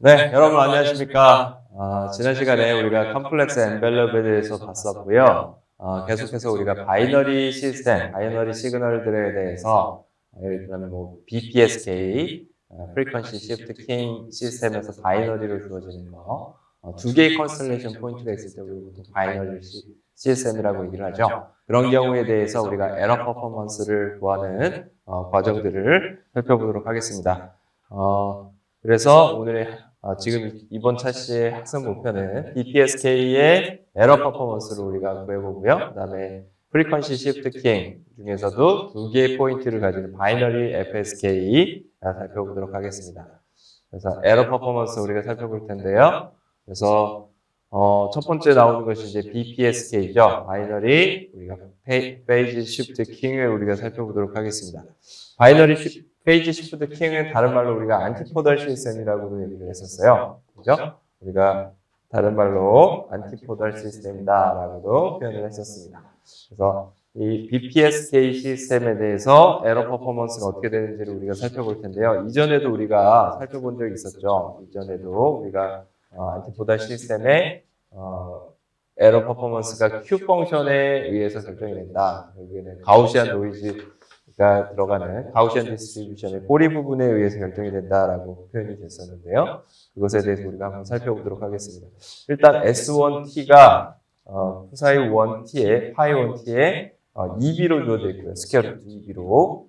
네, 여러분 안녕하십니까. 지난 시간에 우리가 컴플렉스 엔벨롭에 대해서 봤었고요. 계속해서 우리가 바이너리 시스템, 바이너리 시그널들에 대해서 예를 들면 뭐 BPSK, Frequency Shift Keying 시스템에서 바이너리로 주어지는 거, 두 개의 컨스텔레이션 포인트가 있을 때 우리가 보통 바이너리 시스템이라고 얘기를 하죠. 그런 경우에 대해서 우리가 에러 퍼포먼스를 구하는 과정들을 살펴보도록 하겠습니다. 그래서 오늘의 지금 이번 차시의 학습 목표는 BPSK의 에러 퍼포먼스를 우리가 구해보고요. 그 다음에 프리퀀시 시프트 키잉 중에서도 두 개의 포인트를 가지는 바이너리 FSK 살펴보도록 하겠습니다. 그래서 에러 퍼포먼스 우리가 살펴볼 텐데요. 그래서 첫 번째 나오는 것이 이제 BPSK죠. 바이너리 우리가 페이지 시프트 키잉을 우리가 살펴보도록 하겠습니다. 바이너리 페이지 시프트 키잉은 다른 말로 우리가 안티포달 시스템이라고도 얘기를 했었어요. 그죠? 우리가 다른 말로 안티포달 시스템이다라고도 표현을 했었습니다. 그래서 이 BPSK 시스템에 대해서 에러 퍼포먼스가 어떻게 되는지를 우리가 살펴볼 텐데요. 이전에도 우리가 살펴본 적이 있었죠. 이전에도 우리가 안티포달 시스템의 에러 퍼포먼스가 Q 펑션에 의해서 결정이 된다. 여기에는 가우시안 노이즈가 들어가는 가우시안 디스트리뷰션의 꼬리 부분에 의해서 결정이 된다라고 표현이 됐었는데요. 그것에 대해서 우리가 한번 살펴보도록 하겠습니다. 일단 S1T가 푸사이 1T에 파이 1T에 2B로 주어져 있고요. 스퀘어 루트 2B로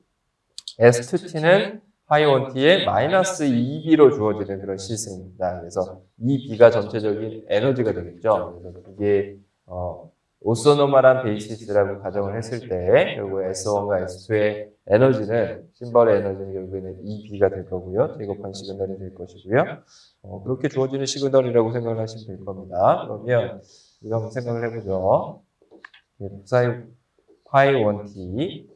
S2T는 파이 1T에 마이너스 2B로 주어지는 그런 시스템입니다. 그래서 이 B가 전체적인 에너지가 되겠죠. 그래서 이게 오소노멀한 베이시스라고 가정을 했을 때 결국 S1과 S2의 에너지는 심벌의 에너지는 결국에는 2B가 될 거고요. 제곱한 시그널이 될 것이고요. 그렇게 주어지는 시그널이라고 생각을 하시면 될 겁니다. 그러면 우리가 한번 생각을 해보죠. 파이 1T가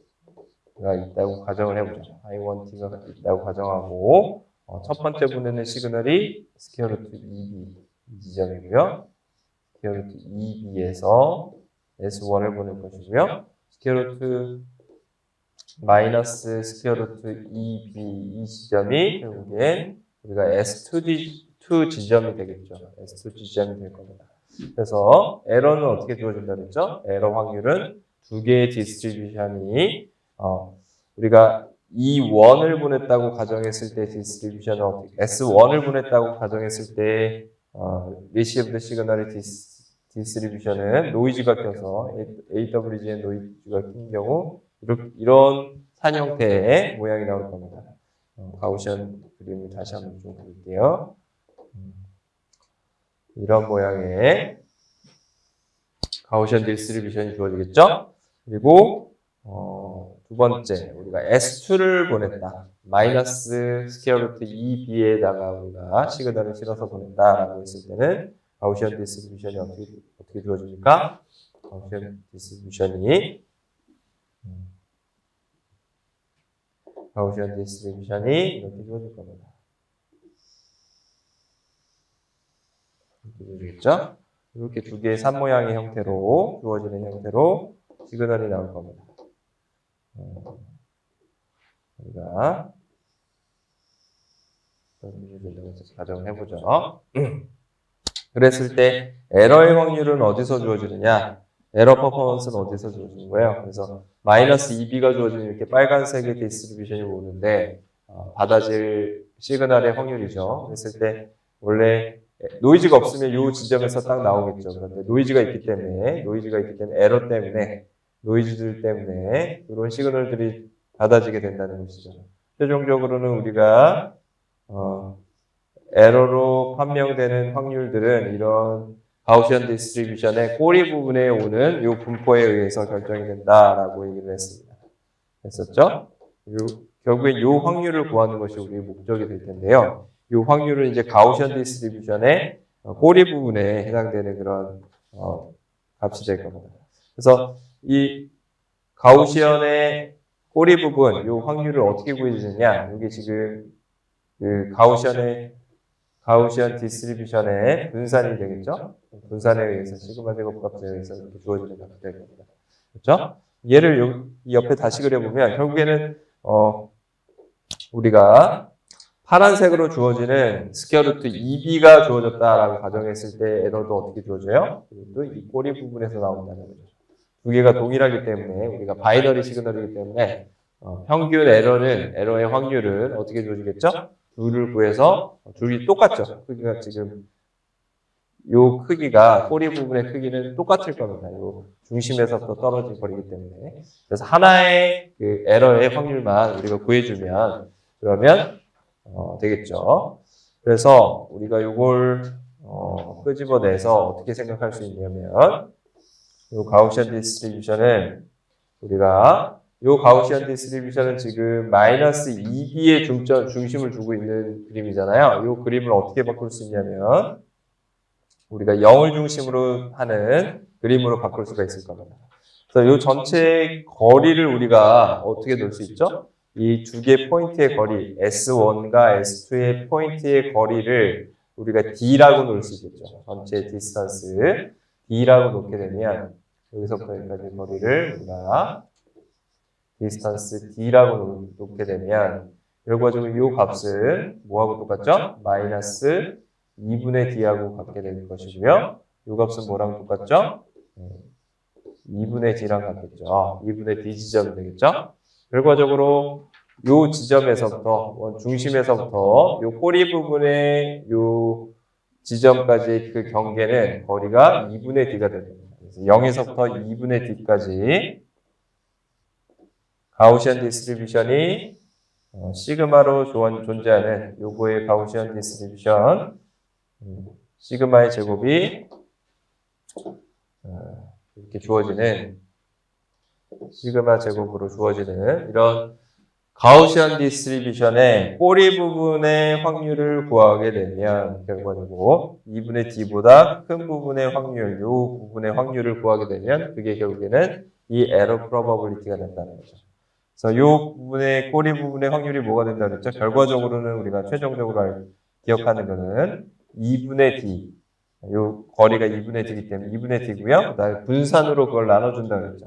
있다고 가정을 해보죠. 파이 1T가 있다고 가정하고 첫 번째 보내는 시그널이 스퀘어 루트 2B 이 지점이고요. 스퀘어 루트 2B에서 S1을 보낼 것이고요. 스퀘어 루트 마이너스 스퀘어 루트 2B 이 지점이 결국엔 우리가 S2 지점이 되겠죠. S2 지점이 될 겁니다. 그래서 에러는 어떻게 주어진다 그랬죠? 에러 확률은 두 개의 디스트리뷰션이 우리가 E1을 보냈다고 가정했을 때 디스트리뷰션은 어떻게 S1을 보냈다고 가정했을 때 리시브드 시그널의 디스트리뷰션은 노이즈가 껴서 AWG의 노이즈가 낀 경우 이런 산 형태의 모양이 나올 겁니다. 가우시안 그림을 다시 한번 좀 그릴게요. 이런 모양의 가우시안 디스트리뷰션이 주어지겠죠? 그리고 두 번째 우리가 S2를 보냈다. 마이너스 스퀘어 루트 2B에다가 우리가 시그널을 실어서 보낸다라고 했을 때는 가우시안 디스트리뷰션이 어떻게 주어집니까? 가우시안 디스트리뷰션이 이렇게 주어질 겁니다. 주어지겠죠? 이렇게 두 개의 산 모양의 형태로 주어지는 형태로 시그널이 나올 겁니다. 우리가 가정을 해보죠. 그랬을 때 에러의 확률은 어디서 주어지느냐? 에러 퍼포먼스는 어디서 주어지는 거예요? 그래서 마이너스 2B가 주어지는 이렇게 빨간색의 디스트리뷰션이 오는데 받아질 시그널의 확률이죠. 그랬을 때 원래 노이즈가 없으면 이 지점에서 딱 나오겠죠. 그런데 노이즈가 있기 때문에 에러 때문에 노이즈들 때문에 이런 시그널들이 받아지게 된다는 것이죠. 최종적으로는 우리가 에러로 판명되는 확률들은 이런 가우시안 디스트리뷰션의 꼬리 부분에 오는 이 분포에 의해서 결정이 된다라고 얘기를 했었죠. 결국엔 이 확률을 구하는 것이 우리의 목적이 될 텐데요. 이 확률은 이제 가우시안 디스트리뷰션의 꼬리 부분에 해당되는 그런 값이 될 겁니다. 그래서 이 가우시안의 꼬리 부분, 이 확률을 어떻게 구해주느냐? 이게 지금 그 가우시안 디스트리뷰션의 분산이 되겠죠? 분산에 의해서 시그마 제곱값에 의해서 이렇게 주어지는 값이 될 겁니다. 그렇죠? 얘를 옆에 다시 그려보면 결국에는 우리가 파란색으로 주어지는 스퀘어 루트 2b가 주어졌다라고 가정했을 때 에러도 어떻게 주어져요? 이것도 이 꼬리 부분에서 나온다는 거죠. 두 개가 동일하기 때문에 우리가 바이너리 시그널이기 때문에 평균 에러의 확률은 어떻게 주어지겠죠? 둘을 구해서 둘이 똑같죠. 크기가 지금 요 크기가 꼬리 부분의 크기는 똑같을 겁니다. 요 중심에서부터 떨어져 버리기 때문에. 그래서 하나의 그 에러의 확률만 우리가 구해주면 그러면 되겠죠. 그래서 우리가 요걸 끄집어내서 어떻게 생각할 수 있냐면 요 가우시안 디스트리뷰션은 우리가 요 가우시안 디스트리뷰션은 지금 마이너스 2b의 중심을 두고 있는 그림이잖아요. 요 그림을 어떻게 바꿀 수 있냐면 우리가 0을 중심으로 하는 그림으로 바꿀 수가 있을 겁니다. 그래서 이 전체 거리를 우리가 어떻게 놓을 수 있죠? 이 두 개 포인트의 거리, S1과 S2의 포인트의 거리를 우리가 D라고 놓을 수 있겠죠. 전체 디스턴스 D라고 놓게 되면 여기서부터 여기까지 거리를 우리가 디스턴스 D라고 놓게 되면 결과적으로 이 값은 뭐하고 똑같죠? 마이너스 2분의 D하고 같게 될 것이고요. 이 값은 뭐랑 똑같죠? 2분의 D랑 같겠죠. 2분의 D 지점이 되겠죠? 결과적으로 이 지점에서부터, 중심에서부터 이 꼬리 부분의 이 지점까지 그 경계는 거리가 2분의 D가 됩니다. 그래서 0에서부터 2분의 D까지 가우시안 디스트리뷰션이 시그마로 존재하는 요거의 가우시안 디스트리뷰션 시그마의 제곱이 이렇게 주어지는 시그마 제곱으로 주어지는 이런 가우시안 디스트리뷰션의 꼬리 부분의 확률을 구하게 되면 결과적으로 2분의 D보다 큰 부분의 확률, 이 부분의 확률을 구하게 되면 그게 결국에는 이 에러 프로버빌리티가 된다는 거죠. 그래서 이 부분의 꼬리 부분의 확률이 뭐가 된다고 했죠? 결과적으로는 우리가 최종적으로 기억하는 거는 2분의 D. 요 거리가 2분의 D이기 때문에 2분의 D고요. 그다음에 분산으로 그걸 나눠준다고 했죠.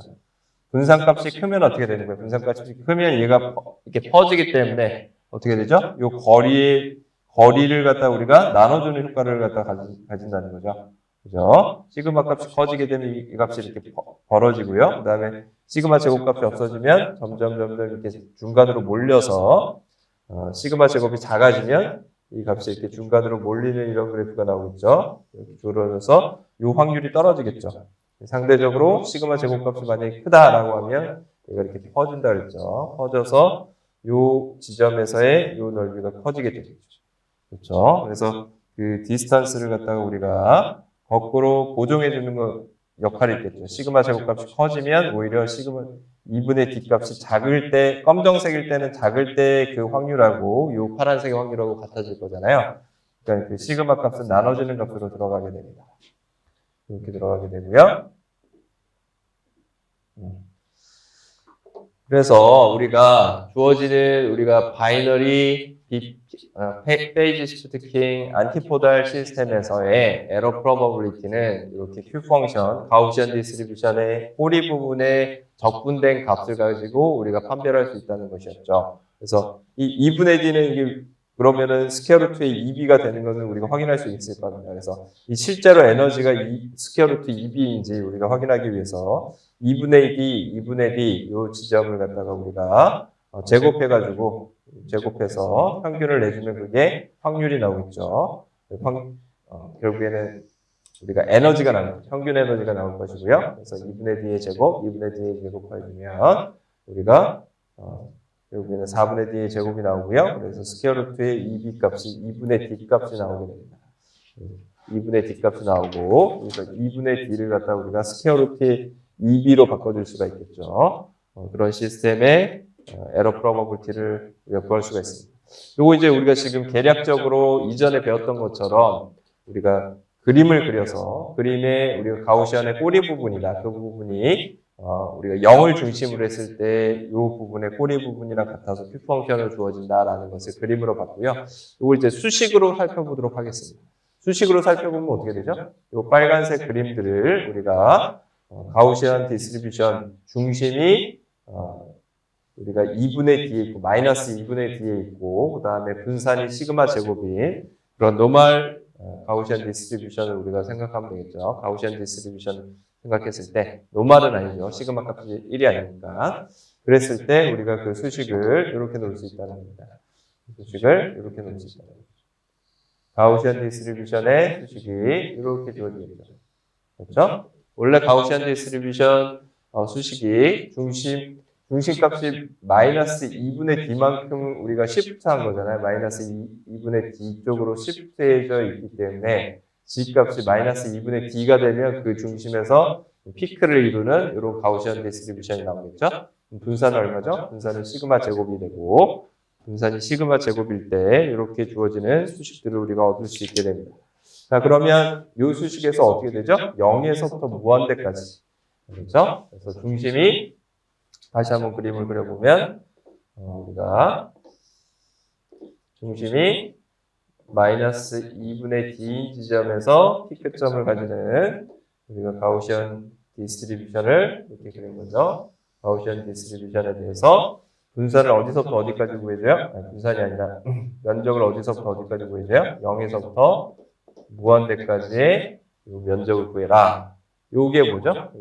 분산값이 크면 어떻게 되는 거예요? 분산값이 크면 얘가 이렇게 퍼지기 때문에 어떻게 되죠? 요 거리를 갖다 우리가 나눠주는 효과를 갖다 가진다는 거죠. 그죠? 시그마 값이 커지게 되면 이 값이 이렇게 벌어지고요. 그 다음에 시그마 제곱값이 없어지면 점점 이렇게 중간으로 몰려서 시그마 제곱이 작아지면 이 값이 이렇게 중간으로 몰리는 이런 그래프가 나오고 있죠. 이렇게 줄어들어서 이 확률이 떨어지겠죠. 상대적으로 시그마 제곱값이 만약에 크다라고 하면 얘가 이렇게 퍼진다 그랬죠. 퍼져서 이 지점에서의 이 넓이가 커지게 되겠죠. 그렇죠. 그래서 그 디스턴스를 갖다가 우리가 거꾸로 보정해주는 거 역할이 있겠죠. 시그마 제곱값이 커지면 오히려 시그마 2분의 D 값이 작을 때, 검정색일 때는 작을 때 그 확률하고 이 파란색의 확률하고 같아질 거잖아요. 그러니까 그 시그마 값은 나눠지는 값으로 들어가게 됩니다. 이렇게 들어가게 되고요. 그래서 우리가 주어지는 우리가 바이너리 페이지 시프트킹 안티포달 시스템에서의 에러 프로버빌리티는 이렇게 Q 펑션, 가우시안 디스트리뷰션의 꼬리 부분에 적분된 값을 가지고 우리가 판별할 수 있다는 것이었죠. 그래서 이 2분의 D는 이게 그러면은 스퀘어 루트의 2b가 되는 것은 우리가 확인할 수 있을 겁니다. 그래서 이 실제로 에너지가 스퀘어 루트 2b인지 우리가 확인하기 위해서 2분의 D 이 지점을 갖다가 우리가 제곱해서 평균을 내주면 그게 확률이 나오겠죠. 결국에는 우리가 에너지가 나올 평균 에너지가 나올 것이고요. 그래서 2분의 D의 제곱해주면 우리가 결국에는 4분의 D의 제곱이 나오고요. 그래서 스퀘어 루트의 2b 값이 2분의 D 값이 나오게 됩니다. 2분의 D 값이 나오고 그래서 2분의 D를 갖다 우리가 스퀘어 루트의 2b로 바꿔줄 수가 있겠죠. 그런 시스템의 에러 프로버빌리티를 우리가 구할 수가 있습니다. 요거 이제 우리가 지금 계략적으로 이전에 배웠던 것처럼 우리가 그림을 그려서 그림에 우리가 가우시안의 꼬리 부분이나 그 부분이 우리가 0을 중심으로 했을 때 이 부분의 꼬리 부분이랑 같아서 Q 펑션을 주어진다라는 것을 그림으로 봤고요. 이걸 이제 수식으로 살펴보도록 하겠습니다. 수식으로 살펴보면 어떻게 되죠? 이 빨간색 그림들을 우리가 가우시안 디스트리뷰션 중심이 우리가 2분의 D에 있고, 마이너스 2분의 D에 있고, 그 다음에 분산이 시그마 제곱인 그런 노멀 가우시안 디스트리뷰션을 우리가 생각하면 되겠죠. 가우시안 디스트리뷰션 생각했을 때, 노멀은 아니죠. 시그마 값이 1이 아니니까. 그랬을 때 우리가 그 수식을 이렇게 놓을 수 있다는 겁니다. 수식을 이렇게 놓을 수 있다는 겁니다. 가우시안 디스트리뷰션의 수식이 이렇게 주어지겠죠. 그렇죠? 원래 가우시안 디스트리뷰션 수식이 중심값이 마이너스 2분의 D만큼 우리가 시프트한 거잖아요. 마이너스 2분의 D 쪽으로 시프트해져 있기 때문에 G값이 마이너스 2분의 D가 되면 그 중심에서 피크를 이루는 이런 가우시안 디스트리뷰션이 나오겠죠. 분산은 얼마죠? 분산은 시그마 제곱이 되고, 분산이 시그마 제곱일 때 이렇게 주어지는 수식들을 우리가 얻을 수 있게 됩니다. 자, 그러면 이 수식에서 어떻게 되죠? 0에서부터 무한대까지. 그렇죠? 그래서 중심이 다시 한번 그림을 그려보면 우리가 중심이 마이너스 2분의 D인 지점에서 피크점을 가지는 우리가 가우시안 디스트리뷰션을 이렇게 그린 거죠. 가우시안 디스트리뷰션에 대해서 분산을 어디서부터 어디까지 구해줘요? 아니, 분산이 아니라 면적을 어디서부터 어디까지 구해줘요? 0에서부터 무한대까지의 면적을 구해라. 요게 뭐죠?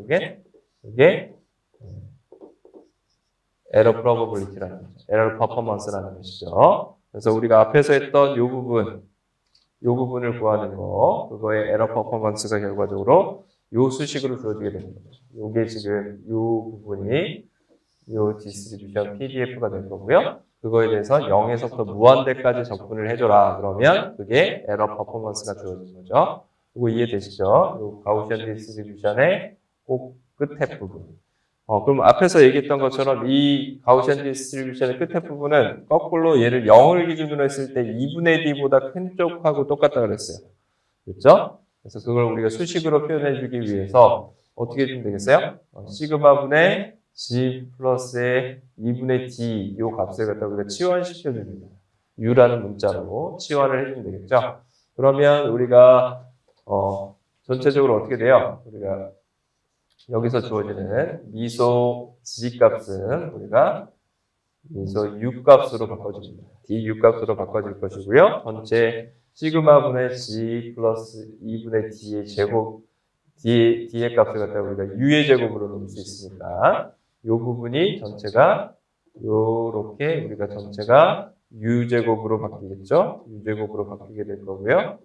요게 에러 프로버빌리티라는 거죠. 에러 퍼포먼스라는 것이죠. 그래서 우리가 앞에서 했던 요 부분을 구하는 거, 그거의 에러 퍼포먼스가 결과적으로 요 수식으로 주어지게 되는 거죠. 요게 지금 요 부분이 요 디스트리뷰션 PDF가 될 거고요. 그거에 대해서 0에서부터 무한대까지 접근을 해줘라. 그러면 그게 에러 퍼포먼스가 주어진 거죠. 이거 이해되시죠? 요 가우시안 디스트리뷰션의 꼭 끝에 부분. 그럼 앞에서 얘기했던 것처럼 이 가우시안 디스트리뷰션의 끝에 부분은 거꾸로 얘를 0을 기준으로 했을 때 2분의 D보다 큰 쪽하고 똑같다 그랬어요. 그렇죠? 그래서 그걸 우리가 수식으로 표현해주기 위해서 어떻게 해주면 되겠어요? 시그마분의 G 플러스의 2분의 D 이 값을 갖다 우리가 치환시켜줍니다. U라는 문자로 치환을 해주면 되겠죠? 그러면 우리가 전체적으로 어떻게 돼요? 우리가 여기서 주어지는 미소 G 값은 우리가 미소 U 값으로 바꿔줍니다. D U 값으로 바꿔줄 것이고요. 전체 시그마분의 G 플러스 2분의 D의 제곱, D의 값을 갖다가 우리가 U의 제곱으로 놓을 수 있으니까 이 부분이 전체가 요렇게 우리가 전체가 U 제곱으로 바뀌겠죠. U 제곱으로 바뀌게 될 거고요.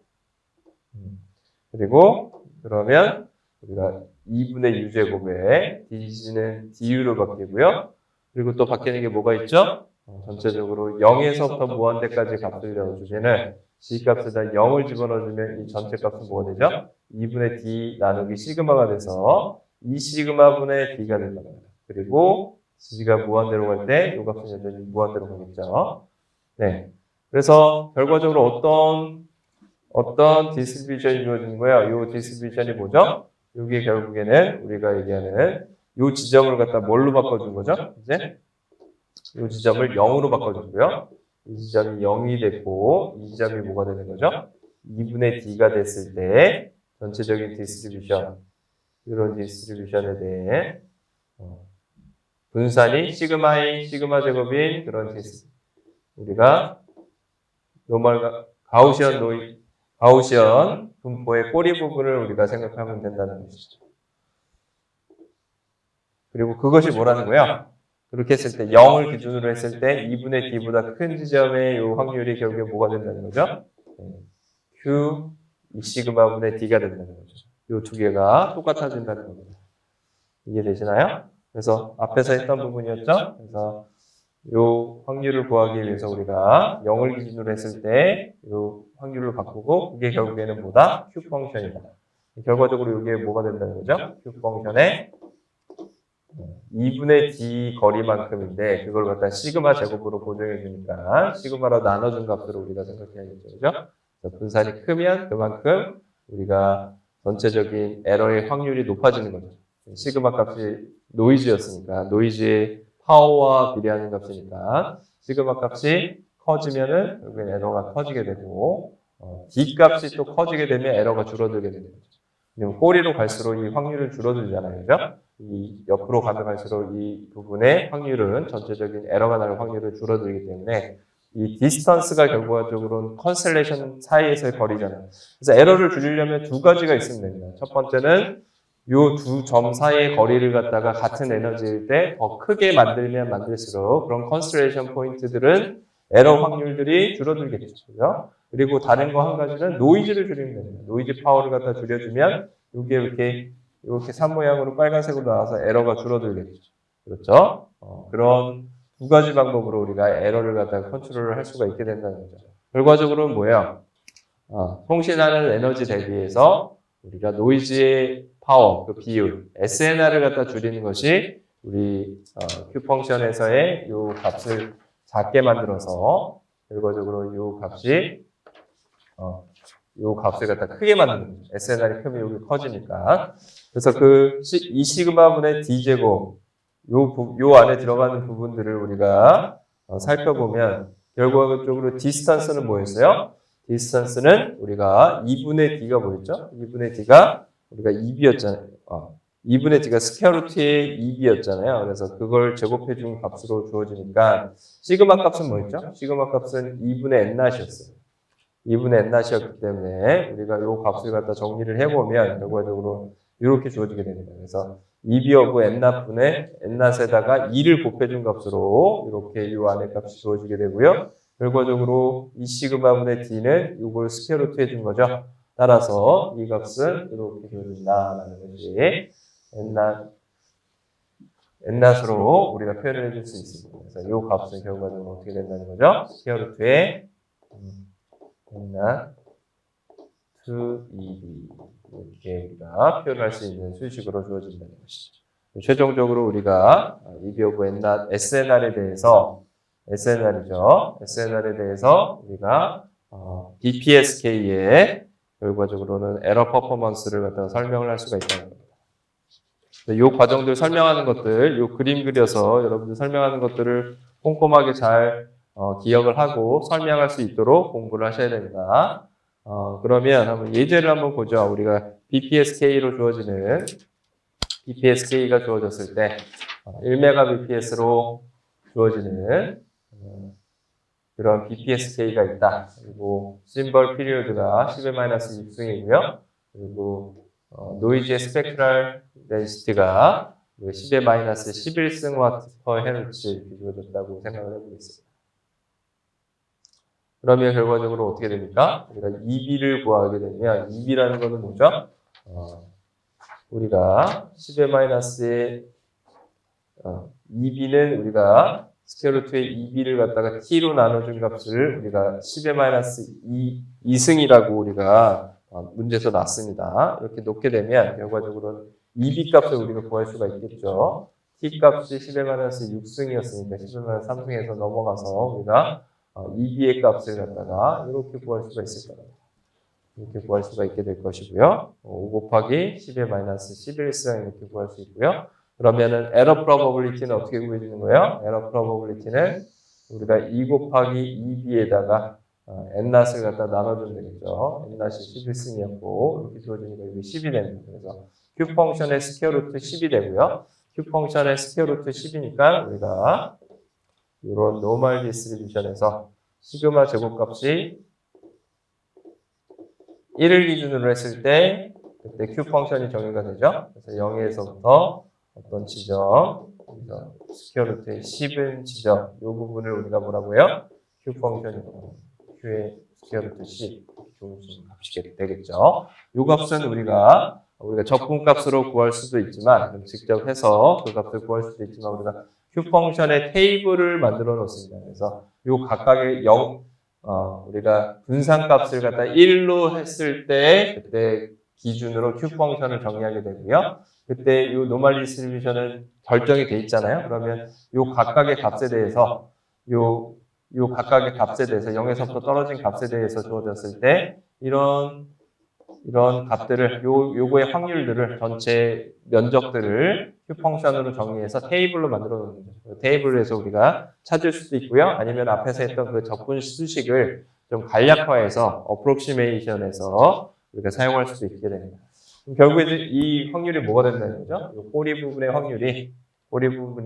그리고 그러면 우리가 2분의 U제곱에 DC는 DU로 바뀌고요. 그리고 또 바뀌는 게 뭐가 있죠? 전체적으로 0에서부터 무한대까지 값을 넣어주면은 G값에다 0을 집어넣어주면 이 전체 값은 뭐가 되죠? 2분의 D 나누기 시그마가 돼서 2 시그마분의 D가 된다. 그리고 G가 무한대로 갈 때 이 값은 여전히 무한대로 가겠죠. 네. 그래서 결과적으로 어떤 디스트리뷰션이 이루어지는 거예요? 이 디스트리뷰션이 뭐죠? 이게 결국에는 우리가 얘기하는 이 지점을 갖다 뭘로 바꿔준 거죠? 이제 이 지점을 0으로 바꿔주고요. 이 지점이 0이 됐고 이 지점이 뭐가 되는 거죠? 2분의 D가 됐을 때 전체적인 디스트리뷰션 이런 디스트리뷰션에 대해 분산이 시그마인 시그마 제곱인 그런 우리가 노멀 가우시언 분포의 꼬리 부분을 우리가 생각하면 된다는 것이죠. 그리고 그것이 뭐라는 거야? 그렇게 했을 때 0을 기준으로 했을 때 2분의 D보다 큰 지점의 이 확률이 결국에 뭐가 된다는 거죠? Q 2 시그마분의 D가 된다는 거죠. 이 두 개가 똑같아진다는 겁니다. 이해되시나요? 그래서 앞에서 했던 부분이었죠? 그래서 이 확률을 구하기 위해서 우리가 0을 기준으로 했을 때 이 확률을 바꾸고 그게 결국에는 뭐다? Q 펑션이다. 결과적으로 이게 뭐가 된다는 거죠? Q 펑션의 2분의 D 거리만큼인데 그걸 갖다 시그마 제곱으로 고정해 주니까 시그마로 나눠준 값으로 우리가 생각해야겠죠. 그죠? 분산이 크면 그만큼 우리가 전체적인 에러의 확률이 높아지는 거죠. 시그마 값이 노이즈였으니까 노이즈의 파워와 비례하는 값이니까 시그마 값이 커지면은 결국엔 에러가 커지게 되고 D 값이 또 커지게 되면 에러가 줄어들게 되는 거죠. 꼬리로 갈수록 이 확률은 줄어들잖아요. 그죠? 이 옆으로 가면 갈수록 이 부분의 확률은 전체적인 에러가 날 확률은 줄어들기 때문에 이 디스턴스가 결과적으로는 컨스텔레이션 사이에서의 거리잖아요. 그래서 에러를 줄이려면 두 가지가 있으면 됩니다. 첫 번째는 이 두 점 사이의 거리를 갖다가 같은 에너지일 때 더 크게 만들면 만들수록 그런 컨스텔레이션 포인트들은 에러 확률들이 줄어들겠죠. 그죠? 그리고 다른 거 한 가지는 노이즈를 줄이면 됩니다. 노이즈 파워를 갖다 줄여주면 이게 이렇게 산 모양으로 빨간색으로 나와서 에러가 줄어들겠죠. 그렇죠? 그런 두 가지 방법으로 우리가 에러를 갖다가 컨트롤을 할 수가 있게 된다는 거죠. 결과적으로는 뭐예요? 통신하는 에너지 대비해서 우리가 노이즈의 파워, 그 비율, SNR을 갖다 줄이는 것이 우리 Q 펑션에서의 이 값을 작게 만들어서 결과적으로 이 값이 요 값을 갖다 크게 만드는 거죠. SNR이 크면 여기 커지니까. 그래서 이 시그마분의 D제곱, 요 안에 들어가는 부분들을 우리가 살펴보면 결과적으로 디스턴스는 뭐였어요? 디스턴스는 우리가 2분의 D가 뭐였죠? 2분의 D가 우리가 2B였잖아요. 2분의 D가 스퀘어루트의 2B였잖아요. 그래서 그걸 제곱해준 값으로 주어지니까 시그마 값은 뭐였죠? 시그마 값은 2분의 N낫이었어요. 2분의 N낫이었기 때문에 우리가 요 값을 갖다 정리를 해보면 결과적으로 이렇게 주어지게 됩니다. 그래서 2B하고 N낫분의 N낫에다가 2를 곱해준 값으로 이렇게 요 안에 값이 주어지게 되고요. 결과적으로 이 시그마분의 D는 이걸 스퀘어루트 해준 거죠. 따라서 이 값은 이렇게 주어진다라는 것이 N낫으로 우리가 표현을 해줄 수 있습니다. 그래서 이 값은 결과적으로 어떻게 된다는 거죠? 스퀘어루트의 N낫 2EB 이렇게 우리가 표현할 수 있는 수식으로 주어진다는 것이죠. 최종적으로 우리가 EB 오브 N낫 SNR에 대해서 SNR이죠. SNR에 대해서 우리가 BPSK의 결과적으로는 에러 퍼포먼스를 갖다가 설명을 할 수가 있다는 겁니다. 이 과정들 설명하는 것들, 이 그림 그려서 여러분들 설명하는 것들을 꼼꼼하게 잘 기억을 하고 설명할 수 있도록 공부를 하셔야 됩니다. 그러면 한번 예제를 한번 보죠. 우리가 BPSK가 주어졌을 때 1Mbps로 주어지는 그런 BPSK가 있다. 그리고 심벌 피리어드가 10-6승이고요. 그리고 노이즈의 스펙트럴 덴시티가 10-11승 와트 퍼 헤르츠 이렇게 주어졌다고 생각을 해보겠습니다. 그러면 결과적으로 어떻게 됩니까? 우리가 EB를 구하게 되면 EB라는 것은 뭐죠? 우리가 10-의 EB는 우리가 스퀘어루트의 EB를 갖다가 T로 나눠준 값을 우리가 10-2승이라고 우리가 문제에서 놨습니다. 이렇게 놓게 되면 결과적으로는 EB 값을 우리가 구할 수가 있겠죠. T 값이 10-6승이었으니까 10-3승에서 넘어가서 우리가 EB의 값을 갖다가 이렇게 구할 수가 있을 겁니다. 이렇게 구할 수가 있게 될 것이고요. 5 곱하기 10-11승 이렇게 구할 수 있고요. 그러면은 에러 프로버빌리티는 어떻게 구해지는 거예요? 에러 프로버빌리티는 우리가 2 곱하기 2b에다가 n낫을 갖다 나눠주면 되겠죠. n낫이 11승이었고 이렇게 주어지니까 이게 10이 됩니다. 그래서 q 펑션의 스퀘어루트 10이 되고요. q 펑션의 스퀘어루트 10이니까 우리가 이런 노멀 디스트리뷰션에서 시그마 제곱값이 1을 기준으로 했을 때 그때 q 펑션이 정의가 되죠. 그래서 0에서부터 어떤 지점, 스퀘어루트의 10은 지점, 이 부분을 우리가 뭐라고요? Q 펑션이고, Q의 스퀘어루트 10, 값이 되겠죠. 이 값은 우리가 적분값으로 구할 수도 있지만, 직접 해서 그 값을 구할 수도 있지만, 우리가 Q 펑션의 테이블을 만들어 놓습니다. 그래서 이 각각의 우리가 분산값을 갖다 1로 했을 때, 그때 기준으로 Q 펑션을 정의하게 되고요. 그때 이 노멀 디스트리뷰션은 결정이 돼 있잖아요. 그러면 이 각각의 값에 대해서 요 각각의 값에 대해서 0에서부터 떨어진 값에 대해서 주어졌을 때 이런 값들을 요거의 확률들을 전체 면적들을 Q 펑션으로 정의해서 테이블로 만들어 놓는 거죠. 테이블에서 우리가 찾을 수도 있고요. 아니면 앞에서 했던 그 적분 수식을 좀 간략화해서 어프록시메이션에서 우리가 사용할 수도 있게 됩니다. 그럼 결국에 이 확률이 뭐가 된다는 거죠? 이 꼬리 부분의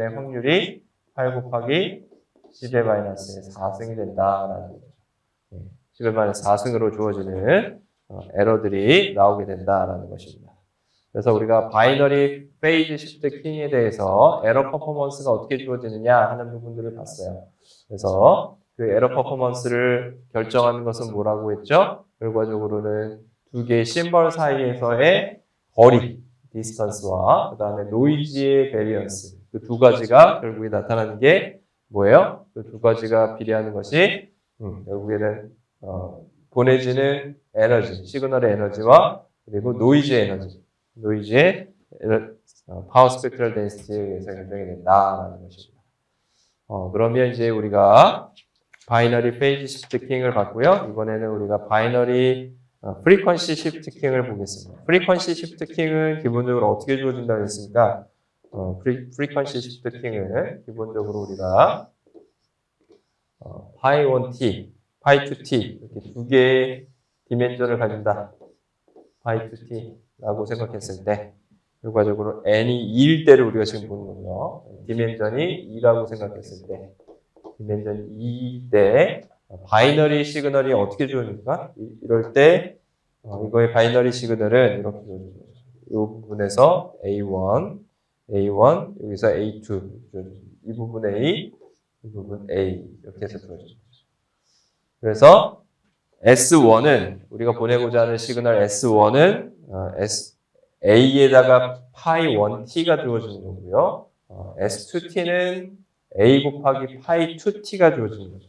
확률이 8 곱하기 10의 마이너스 4승이 된다라는 거죠. 10의 마이너스 4승으로 주어지는 에러들이 나오게 된다라는 것입니다. 그래서 우리가 바이너리 페이즈 시프트 킹에 대해서 에러 퍼포먼스가 어떻게 주어지느냐 하는 부분들을 봤어요. 그래서 그 에러 퍼포먼스를 결정하는 것은 뭐라고 했죠? 결과적으로는 두 개의 심벌 사이에서의 거리, 디스턴스와 그 다음에 노이즈의 베리언스, 그 두 가지가 결국에 나타나는 게 뭐예요? 그 두 가지가 비례하는 것이 결국에는 보내지는 에너지, 시그널의 에너지와 그리고 노이즈의 에너지, 노이즈의 파워 스펙트럴 덴시티에 의해서 결정이 된다라는 것입니다. 그러면 이제 우리가 바이너리 페이지 시프트 킹을 봤고요. 이번에는 우리가 바이너리 프리퀀시 시프트 킹을 보겠습니다. 프리퀀시 시프트 킹은 기본적으로 어떻게 주어진다고 했습니까? 프리퀀시 시프트 킹은 기본적으로 우리가 파이 1t, 파이 2t 이렇게 두 개의 디멘전을 가진다. 파이 2t라고 생각했을 때 결과적으로 n이 2일 때를 우리가 지금 보는 거죠. 디멘전이 2라고 생각했을 때 디멘전이 2일 때 바이너리 시그널이 어떻게 주어집니까? 이럴 때 이거의 바이너리 시그널은 이렇게 주어집니다. 이 부분에서 A1, 여기서 A2, 이 부분 A, 이 부분 A 이렇게 해서 주어집니다. 그래서 S1은 우리가 보내고자 하는 시그널 S1은 A에다가 파이 1t가 주어지는 거고요. S2t는 A 곱하기 파이 2t가 주어지는 거죠.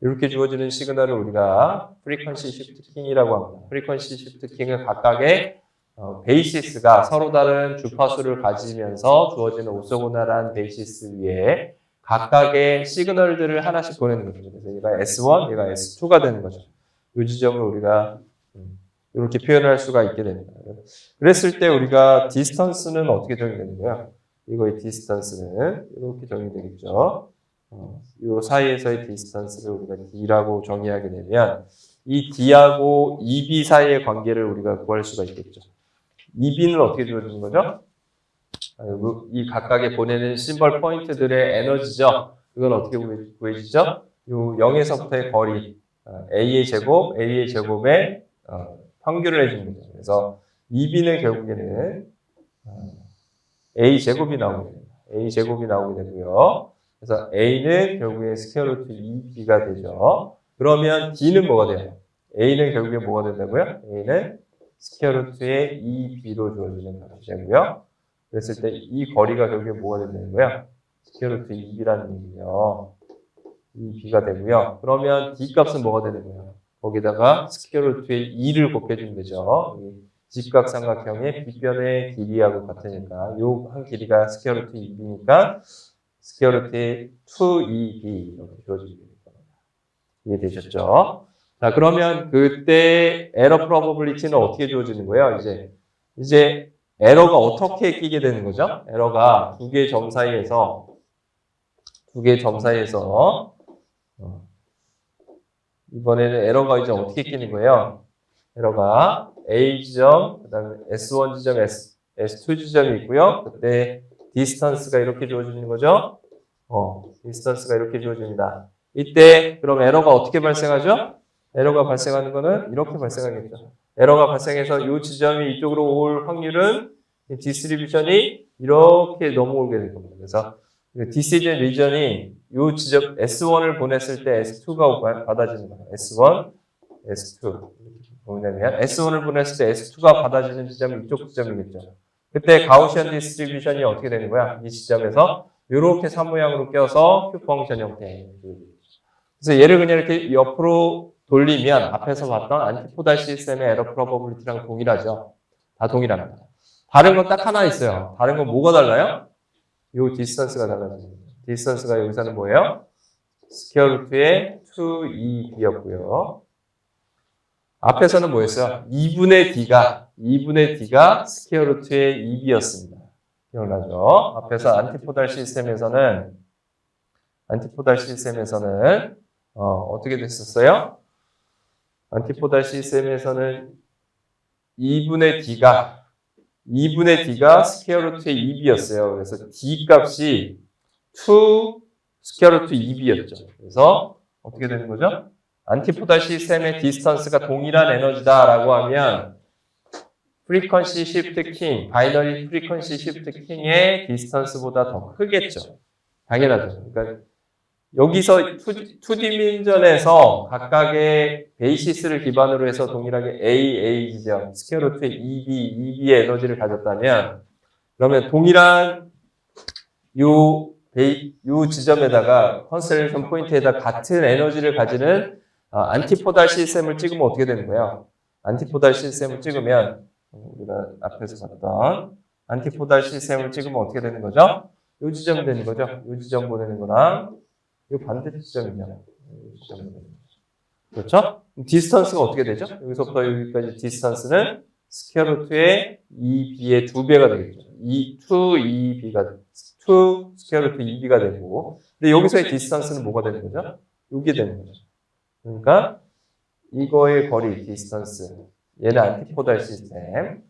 이렇게 주어지는 시그널을 우리가 프리퀀시 시프트 킹이라고 합니다. 프리퀀시 시프트 킹은 각각의 베이시스가 서로 다른 주파수를 가지면서 주어지는 오소고나란 베이시스 위에 각각의 시그널들을 하나씩 보내는 거죠. 그래서 얘가 S1, 얘가 S2가 되는 거죠. 이 지점을 우리가 이렇게 표현할 수가 있게 됩니다. 그랬을 때 우리가 디스턴스는 어떻게 정의되는 거야? 이거의 디스턴스는 이렇게 정의되겠죠. 이 사이에서의 디스턴스를 우리가 D라고 정의하게 되면 이 D하고 EB 사이의 관계를 우리가 구할 수가 있겠죠. EB는 어떻게 주어지는 거죠? 이 각각의 보내는 심벌 포인트들의 에너지죠. 그건 어떻게 구해지죠? 이 0에서부터의 거리 A의 제곱의 평균을 해주는 거죠. 그래서 EB는 결국에는 A 제곱이 나오게 됩니다. A 제곱이 나오게 되고요. 그래서 A는 결국에 스퀘어 루트 2B가 되죠. 그러면 D는 뭐가 돼요? A는 결국에 뭐가 된다고요? A는 스퀘어 루트의 2B로 주어지는 값이 되고요. 그랬을 때 이 거리가 결국에 뭐가 된다는 거야? 스퀘어 루트 2B라는 얘기죠. 2B가 되고요. 그러면 D 값은 뭐가 되는 거예요? 거기다가 스퀘어 루트의 2를 곱해주면 되죠. 직각삼각형의 빗변의 길이하고 같으니까 요 한 길이가 스퀘어 루트 2B니까 스퀘어 루트 2EB 이렇게 주어지게 됩니다. 이해되셨죠? 자, 그러면 그때 에러 프로버빌리티는 어떻게 주어지는 거예요? 이제 에러가 어떻게 끼게 되는 거죠? 에러가 두 개의 점 사이에서 이번에는 에러가 이제 어떻게 끼는 거예요? 에러가 A 지점, 그 다음에 S1 지점, S2 지점이 있고요. 그때 디스턴스가 이렇게 주어지는 거죠? 디스턴스가 이렇게 주어집니다. 이때 그럼 에러가 어떻게 발생하죠? 에러가 발생하는 거는 이렇게 발생하겠죠. 에러가 발생해서 이 지점이 이쪽으로 올 확률은 디스트리뷰션이 이렇게 넘어오게 될 겁니다. 그래서 디시전 리전이 이 지점 S1을 보냈을 때 S2가 받아지는 거예요. S1, S2. 뭐냐면 S1을 보냈을 때 S2가 받아지는 지점이 이쪽 지점이겠죠. 그때 가우시안 디스트리뷰션이 어떻게 되는 거야? 이 지점에서 이렇게 산모양으로 껴서 큐 펑션 형태. 그래서 얘를 그냥 이렇게 옆으로 돌리면 앞에서 봤던 안티포달 시스템의 에러 프로버빌리티랑 동일하죠. 다 동일합니다. 다른 건 딱 하나 있어요. 다른 건 뭐가 달라요? 요 디스턴스가 달라집니다. 디스턴스가 여기서는 뭐예요? 스퀘어 루트의 2EB였고요. 앞에서는 뭐였어요? 2분의 D가 스퀘어 루트의 2B였습니다. 기억나죠? 앞에서 안티포달 시스템에서는 어떻게 됐었어요? 안티포달 시스템에서는 2분의 D가 2분의 d가 스퀘어 루트의 2b였어요. 그래서 d 값이 2 스퀘어 루트 2b였죠. 그래서 어떻게 되는 거죠? 안티포달 시스템의 디스턴스가 동일한 에너지다라고 하면 프리퀀시 시프트 킹, 바이너리 프리퀀시 시프트 킹의 디스턴스보다 더 크겠죠. 당연하죠. 그러니까 여기서 2디멘전에서 각각의 베이시스를 기반으로 해서 동일하게 A 지점, 스퀘어 루트의 EB의 에너지를 가졌다면 그러면 동일한 요 지점에다가 컨스텔레이션 포인트에다 같은 에너지를 가지는 안티포달 시스템을 찍으면 어떻게 되는 거예요? 안티포달 시스템을 찍으면 우리가 앞에서 봤던 안티포달 시스템을 찍으면 어떻게 되는 거죠? 요 지점이 되는 거죠. 요 지점 보내는 거랑 요 반대 지점이잖아요. 그렇죠? 디스턴스가 어떻게 되죠? 여기서부터 여기까지 디스턴스는 스퀘어 루트의 2b의 2배가 되겠죠. 2b가 2 스퀘어 루트 2b가 되고, 근데 여기서의 디스턴스는 뭐가 되는 거죠? 이게 되는 거죠. 그러니까 이거의 거리 디스턴스, 얘는 안티포달 시스템,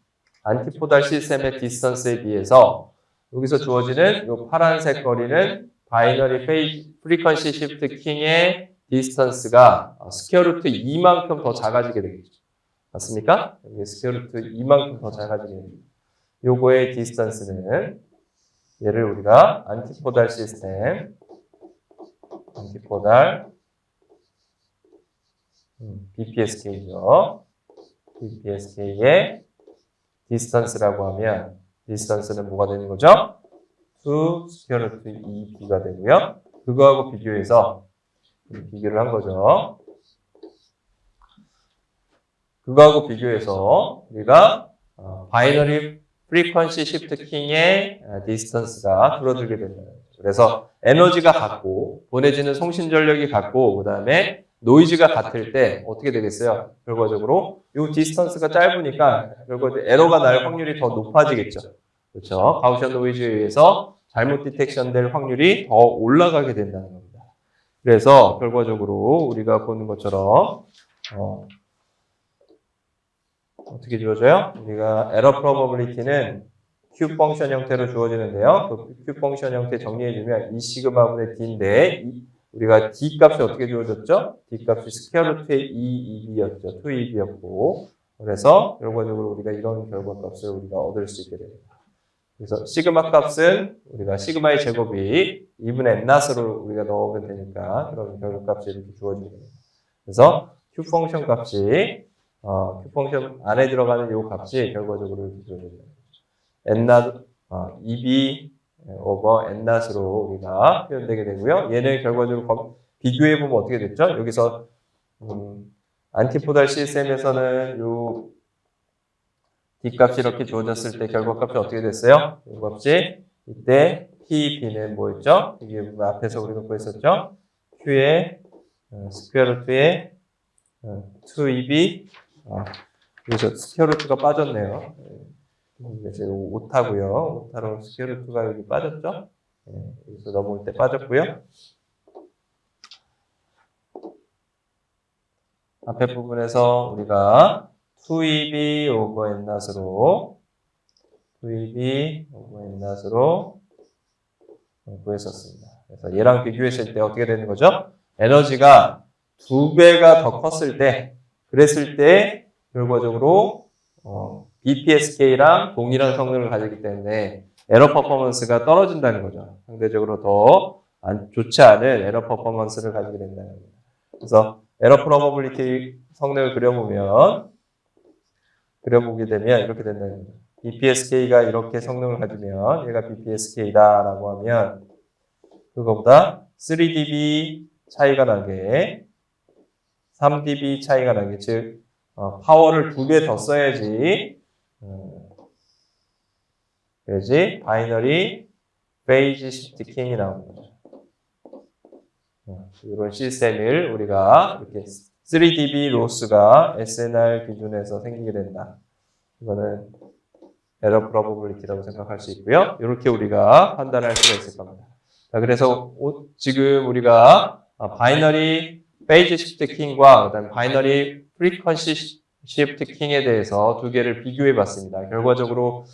안티포달 시스템의 디스턴스에 비해서 여기서 주어지는 이 파란색 거리는 바이너리 프리퀀시 시프트 킹의 디스턴스가 스퀘어 루트 2만큼 더 작아지게 되겠죠. 맞습니까? 여기 스퀘어 루트 2만큼 더 작아지게 됩니다. 요거의 디스턴스는 얘를 우리가 안티포달 시스템, 안티포달 BPSK죠. BPSK의 디스턴스라고 하면 디스턴스는 뭐가 되는 거죠? 2 스퀘어 루트 2b가 되고요. 그거하고 비교해서 비교를 한 거죠. 그거하고 비교해서 우리가 바이너리 프리퀀시 시프트 킹의 디스턴스가 줄어들게 된다. 그래서 에너지가 같고 보내지는 송신 전력이 같고 그다음에 노이즈가 같을 때 어떻게 되겠어요? 결과적으로 이 디스턴스가 짧으니까 결과적으로 에러가 날 확률이 더 높아지겠죠. 그렇죠? 가우시안 노이즈에 의해서 잘못 디텍션 될 확률이 더 올라가게 된다는 겁니다. 그래서 결과적으로 우리가 보는 것처럼 어떻게 주어져요? 우리가 에러 프로버빌리티는 Q 펑션 형태로 주어지는데요. 그 Q 펑션 형태 정리해주면 E 시그마분의 D인데 우리가 D 값이 어떻게 주어졌죠? D 값이 스퀘어 루트의 2EB였죠. 2EB였고 그래서 결과적으로 우리가 이런 결과값을 우리가 얻을 수 있게 됩니다. 그래서 시그마 값은 우리가 시그마의 제곱이 2분의 n-로 우리가 넣으면 되니까 그런 결과값이 이렇게 주어지게 됩니다. 그래서 Q 펑션 값이 Q 펑션 안에 들어가는 이 값이 결과적으로 이렇게 주어집니다. n-, EB 오버 n-로 우리가 표현되게 되고요. 얘는 결과적으로 비교해보면 어떻게 됐죠? 여기서 안티포달 시스템에서는 요 D 값이 이렇게 주어졌을 때 결과값이 어떻게 됐어요? 이 값이 이때 P, B는 뭐였죠? 이게 앞에서 우리가 구했었죠? Q의 스퀘어 루트의 2EB 여기서 스퀘어 루트가 빠졌네요. 그래서 오타고요. 오타로 스퀘어 루트가 여기 빠졌죠? 여기서 넘어올 때 빠졌고요. 앞에 부분에서 우리가 2EB 오버 n-로 2EB 오버 n-로 구했었습니다. 그래서 얘랑 비교했을 때 어떻게 되는 거죠? 에너지가 2배가 더 컸을 때 그랬을 때 결과적으로 BPSK랑 동일한 성능을 가지기 때문에 에러 퍼포먼스가 떨어진다는 거죠. 상대적으로 더 좋지 않은 에러 퍼포먼스를 가지게 된다는 겁니다. 그래서 에러 프로버빌리티 성능을 그려보게 되면 이렇게 된다는 겁니다. BPSK가 이렇게 성능을 가지면 얘가 BPSK다라고 하면 그거보다 3dB 차이가 나게 3dB 차이가 나게 즉 파워를 2배 더 써야지 그래야지 바이너리 페이지 시프트 킹이 나오는 거죠. 이런 시스템을 우리가 이렇게 3dB 로스가 SNR 기준에서 생기게 된다. 이거는 에러 프로버빌리티라고 생각할 수 있고요. 이렇게 우리가 판단할 수가 있을 겁니다. 자, 그래서 지금 우리가 바이너리 페이지 시프트 킹과 그다음에 바이너리 프리퀀시 시프트 킹에 대해서 두 개를 비교해 봤습니다. 결과적으로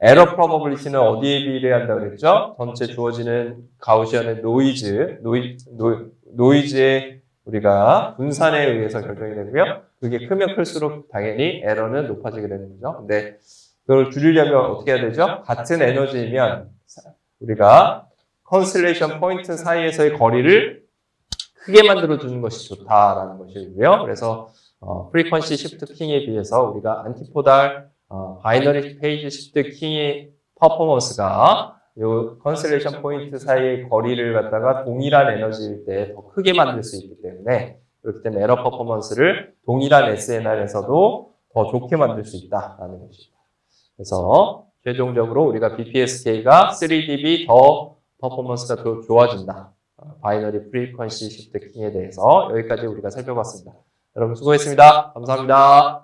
에러 프로버빌리티는 어디에 비례한다고 그랬죠? 전체 주어지는 가우시안의 노이즈의 우리가 분산에 의해서 결정이 되고요. 그게 크면 클수록 당연히 에러는 높아지게 되는 거죠. 근데 그걸 줄이려면 어떻게 해야 되죠? 같은 에너지이면 우리가 컨스텔레이션 포인트 사이에서의 거리를 크게 만들어주는 것이 좋다라는 것이고요. 그래서 프리퀀시 시프트 킹에 비해서 우리가 안티포달 바이너리 페이지 시프트 킹의 퍼포먼스가 이 컨스텔레이션 포인트 사이의 거리를 갖다가 동일한 에너지일 때 더 크게 만들 수 있기 때문에 그렇기 때문에 에러 퍼포먼스를 동일한 SNR에서도 더 좋게 만들 수 있다라는 것입니다. 그래서 최종적으로 우리가 BPSK가 3dB 더 퍼포먼스가 더 좋아진다. 바이너리 프리퀀시 시프트 킹에 대해서 여기까지 우리가 살펴봤습니다. 여러분 수고했습니다. 감사합니다.